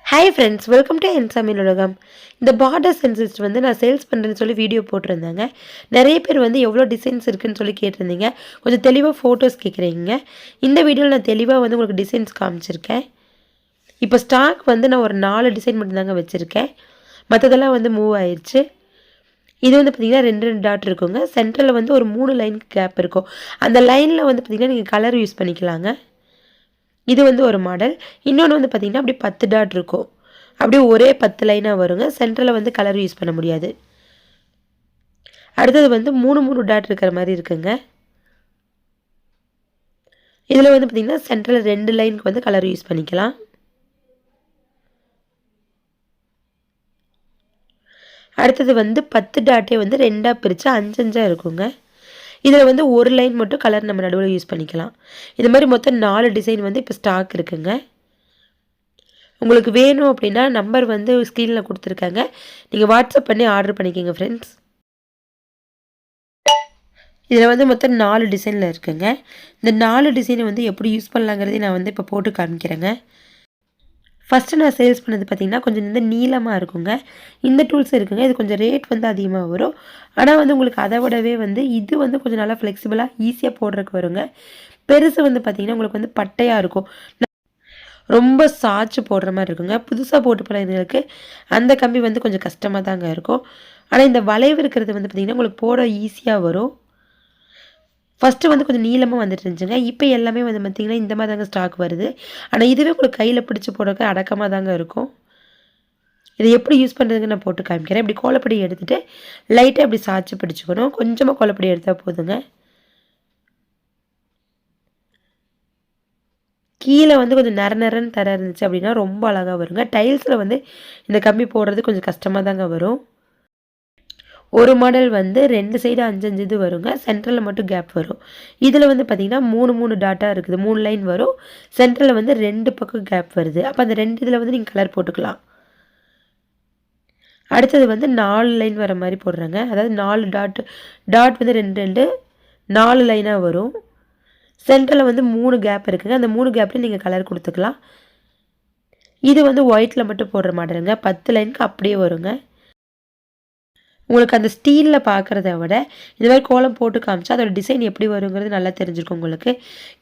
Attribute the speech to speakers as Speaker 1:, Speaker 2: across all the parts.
Speaker 1: Hi friends, welcome to என் சமையல் உலகம். இந்த பார்டர் சென்சஸ் வந்து நான் சேல்ஸ் பண்ணுறேன்னு சொல்லி வீடியோ போட்டிருந்தேங்க. நிறைய பேர் வந்து எவ்வளோ டிசைன்ஸ் இருக்குதுன்னு சொல்லி கேட்டிருந்தீங்க. கொஞ்சம் தெளிவாக ஃபோட்டோஸ் கேட்குறீங்க. இந்த வீடியோவில் நான் தெளிவாக வந்து உங்களுக்கு டிசைன்ஸ் காமிச்சிருக்கேன். இப்போ ஸ்டாக் வந்து நான் ஒரு 4 டிசைன் மட்டும்தாங்க வச்சுருக்கேன். மற்றதெல்லாம் வந்து மூவ் ஆயிடுச்சு. இது வந்து பார்த்திங்கன்னா 2 டாட் இருக்குங்க. சென்டரில் வந்து ஒரு 3 லைனுக்கு கேப் இருக்கும். அந்த லைனில் வந்து பார்த்திங்கன்னா நீங்கள் கலர் யூஸ் பண்ணிக்கலாங்க. இது வந்து ஒரு மாடல். இன்னொன்று வந்து பார்த்திங்கன்னா அப்படியே 10 டாட் இருக்கும். அப்படியே ஒரே 10 லைனாக வருங்க. சென்டரில் வந்து கலர் யூஸ் பண்ண முடியாது. அடுத்தது வந்து 3 டாட் இருக்கிற மாதிரி இருக்குங்க. இதில் வந்து பார்த்திங்கன்னா சென்டரில் 2 லைனுக்கு வந்து கலர் யூஸ் பண்ணிக்கலாம். அடுத்தது வந்து 10 டாட்டே வந்து 2ஆக பிரித்து 5 இருக்குங்க. இதில் வந்து ஒரு லைன் மட்டும் கலர் நம்ம நடுவில் யூஸ் பண்ணிக்கலாம். இது மாதிரி மொத்தம் 4 டிசைன் வந்து இப்போ ஸ்டாக் இருக்குங்க. உங்களுக்கு வேணும் அப்படின்னா நம்பர் வந்து ஸ்க்ரீனில் கொடுத்துருக்காங்க. நீங்கள் வாட்ஸ்அப் பண்ணி ஆர்டர் பண்ணிக்கோங்க ஃப்ரெண்ட்ஸ். இதில் வந்து மொத்தம் 4 டிசைனில் இருக்குங்க. இந்த 4 டிசைனை வந்து எப்படி யூஸ் பண்ணலாங்கிறதையும் நான் வந்து இப்போ போட்டு காமிக்கிறேங்க. ஃபஸ்ட்டு நான் சேல்ஸ் பண்ணது பார்த்திங்கன்னா கொஞ்சம் இந்த நீளமாக இருக்குங்க. இந்த டூல்ஸ் இருக்குங்க. இது கொஞ்சம் ரேட் வந்து அதிகமாக வரும். ஆனால் வந்து உங்களுக்கு அதை விடவே வந்து இது வந்து கொஞ்சம் நல்லா ஃப்ளெக்சிபிளாக ஈஸியாக போடுறதுக்கு வருங்க. பெருசு வந்து பார்த்திங்கன்னா உங்களுக்கு வந்து பட்டையாக இருக்கும். ரொம்ப சாய்ச்சி போடுற மாதிரி இருக்குங்க. புதுசாக போட்டு பழகிறதுக்கு அந்த கம்பி வந்து கொஞ்சம் கஷ்டமாக தாங்க இருக்கும். ஆனால் இந்த வளைவு இருக்கிறது வந்து பார்த்திங்கன்னா உங்களுக்கு போட ஈஸியாக வரும். ஃபஸ்ட்டு வந்து கொஞ்சம் நீளமாக வந்துட்டு இருந்துச்சுங்க. இப்போ எல்லாமே வந்து பார்த்திங்கன்னா இந்த மாதிரி தாங்க ஸ்டாக் வருது. ஆனால் இதுவே உங்களுக்கு கையில் பிடிச்சி போடுறதுக்கு அடக்கமாக தாங்க இருக்கும். இதை எப்படி யூஸ் பண்ணுறதுன்னு நான் போட்டு காமிக்கிறேன். இப்படி கோலப்பொடி எடுத்துகிட்டு லைட்டாக இப்படி சாய்ச்சி பிடிச்சிக்கணும். கொஞ்சமாக கோலப்பொடி எடுத்தால் போதுங்க. கீழே வந்து கொஞ்சம் நரன்னு தர இருந்துச்சு அப்படின்னா ரொம்ப அழகாக வருங்க. டைல்ஸில் வந்து இந்த கம்பி போடுறது கொஞ்சம் கஷ்டமாக தாங்க வரும். ஒரு மாடல் வந்து 2 சைடு 5 இது வருங்க. சென்டரில் மட்டும் கேப் வரும். இதில் வந்து பார்த்திங்கன்னா 3 டாட்டாக இருக்குது. 3 லைன் வரும். சென்டரில் வந்து 2 பக்கம் கேப் வருது. அப்போ அந்த 2 இதில் வந்து நீங்கள் கலர் போட்டுக்கலாம். அடுத்தது வந்து 4 லைன் வர மாதிரி போடுறாங்க. அதாவது 4 டாட் வந்து 2 4 லைனாக வரும். சென்டரில் வந்து 3 கேப் இருக்குங்க. அந்த 3 கேப்லேயும் நீங்கள் கலர் கொடுத்துக்கலாம். இது வந்து ஒயிட்டில் மட்டும் போடுற மாடலுங்க. 10 லைனுக்கு அப்படியே வருங்க. உங்களுக்கு அந்த ஸ்டீலில் பார்க்குறத விட இந்த மாதிரி கோலம் போட்டு காமிச்சா அதோட டிசைன் எப்படி வருங்கிறது நல்லா தெரிஞ்சிருக்கும் உங்களுக்கு.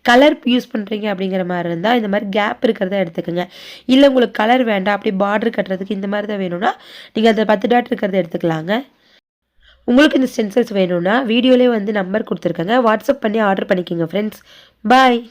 Speaker 1: கலர் யூஸ் பண்ணுறீங்க அப்படிங்கிற மாதிரி இருந்தால் இந்த மாதிரி கேப் இருக்கிறத எடுத்துக்கோங்க. இல்லை உங்களுக்கு கலர் வேண்டாம் அப்படி பார்டர் கட்டுறதுக்கு இந்த மாதிரி தான் வேணும்னா நீங்கள் அந்த 10 டாட் இருக்கிறத எடுத்துக்கலாங்க. உங்களுக்கு இந்த ஸ்டென்சில்ஸ் வேணும்னா வீடியோலேயே வந்து நம்பர் கொடுத்துருக்கேங்க. வாட்ஸ்அப் பண்ணி ஆர்டர் பண்ணிக்கோங்க ஃப்ரெண்ட்ஸ். பாய்.